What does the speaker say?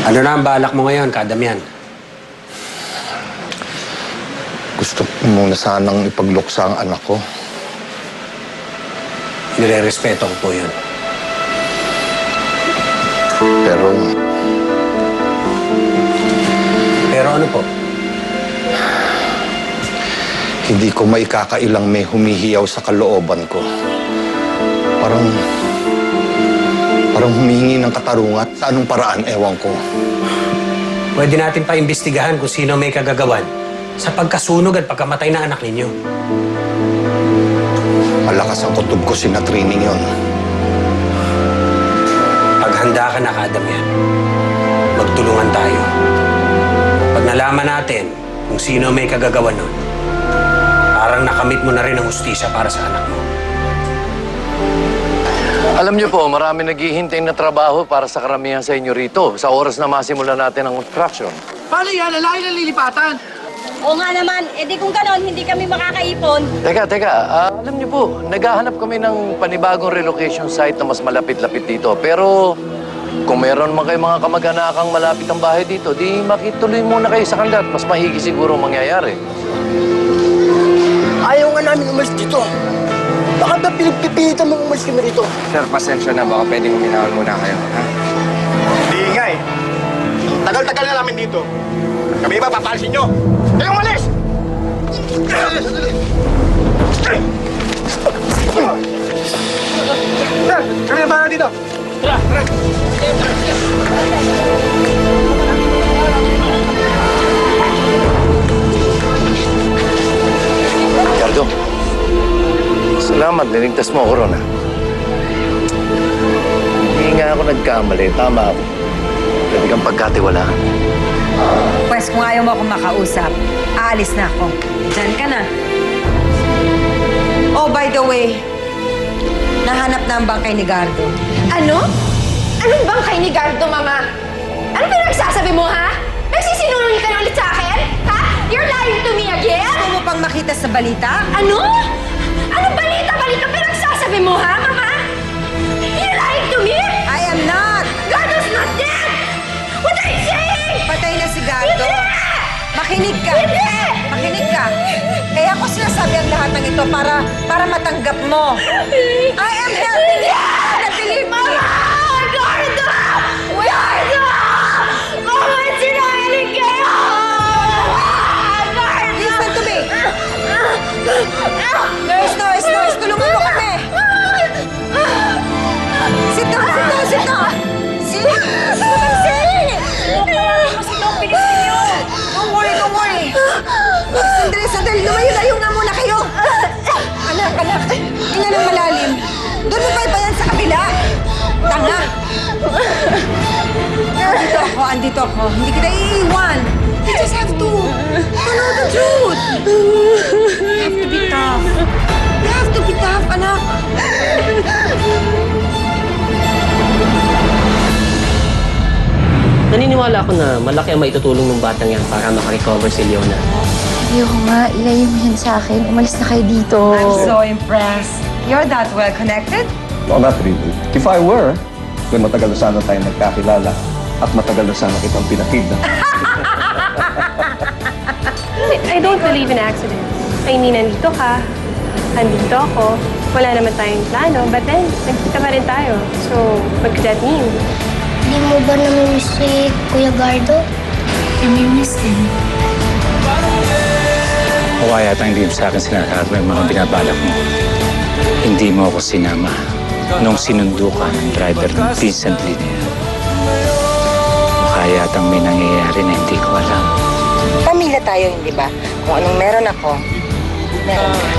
Ano na ang balak mo ngayon, Kadamian? Gusto ko muna sanang ipagluksa ang anak ko. Nire-respeto ko po yun. Pero ano po? hindi ko maikakailang may humihiyaw sa kalooban ko. Parang humingi ng katarungan. Sa anong paraan, ewan ko. Pwede natin paimbestigahan kung sino may kagagawan sa pagkasunog at pagkamatay ng anak ninyo. Malakas ang kutob ko sinatrining yon. Paghanda ka na, Kadamian, magtulungan tayo. Pag nalaman natin kung sino may kagagawan nun, parang nakamit mo na rin ang hustisya para sa anak mo. Alam niyo po, marami naghihintay na trabaho para sa karamihan sa inyo rito sa oras na masimula natin ang construction. Paano yan? Lalaki na lilipatan. Oo nga naman, edi kung ganon, hindi kami makakaipon. Teka, alam niyo po, naghahanap kami ng panibagong relocation site na mas malapit-lapit dito. Pero kung meron man kayo mga kamag-anakang malapit ang bahay dito, di makituloy muna kayo sa kanila at mas mahigi siguro ang mangyayari. Ayaw nga namin umalis dito. Baka ba pinagpipilitan mong umalis kami rito? Sir, pasensya na. Baka pwedeng uminahon muna kayo, ha? Hindi nga eh. Tagal-tagal na namin dito. Kami ba papalisin nyo? Kayong umalis! Sir, kami na ba dito? Ricardo, salamat. Niligtas mo ako ron, ha? Hindi nga ako nagkamali. Tama ako. Pwede kang pagkatiwalaan. Pwes kung ayaw mo akong makausap, aalis na ako. Diyan ka na. Oh, by the way, nahanap na ang bangkay ni Gardo. Ano? Anong bangkay ni Gardo, Mama? Ano pinagsasabi mo, ha? Nagsisinungaling ka na ulit sa akin? Ha? You're lying to me again? Gusto mo pang makita sa balita? Ano? Anong balita pinagsasabi mo, ha, Mama? You're lying to me? I am not! Gardo's not dead! What are you saying? Patay na si Gardo. Hindi! Makinig ka. Hindi! Makinig ka. Kaya ako sinasabi ang lahat ng ito para matanggap mo. I am helping you. Nabili mo. Mama! Gardo! Gardo! Mama, sinungaling kayo! Gardo! Listen to me. Nurse, tulungan mo kami. Sit down. Sit down. Don't worry. Sandali. Lumayo nga muna kayo. Anak. Hinga ng malalim. Doon mo pa yan sa kabila. Tanga. Andito ako. Hindi kita iiwan. You just have to know the truth. You have to be tough. You have to be tough, anak. Naniniwala ako na malaki ang maitutulong ng batang yan para makarecover si Leona. Ayoko nga, ilayo mo yan sa akin. Umalis na kayo dito. I'm so impressed. You're that well connected? No, not really. If I were, then matagal na sana tayo nagkakilala at matagal na sana kitang pinakita. I don't believe in accidents. I mean, nandito ka, nandito ako, wala naman tayong plano, but then, nagkita pa rin tayo. So, what could that mean? Hindi mo ba namimiss si Kuya Gardo? Namimiss din. Kaya yata hindi mo sa akin sinasabi yung mga binabalak mo. Hindi mo ako sinama nung sinundo ka ng driver ng Vincent Lee na yan. Kaya yatang may nangyayari na hindi ko alam. Pamilya tayo, hindi ba? Kung anong meron ako, meron ka.